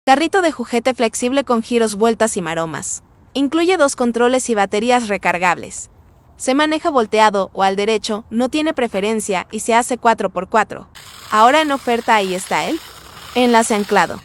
Carrito de juguete flexible con giros, vueltas y maromas. Incluye 2 controles y baterías recargables. Se maneja volteado o al derecho, no tiene preferencia y se hace 4x4. Ahora en oferta, ahí está él. Enlace anclado.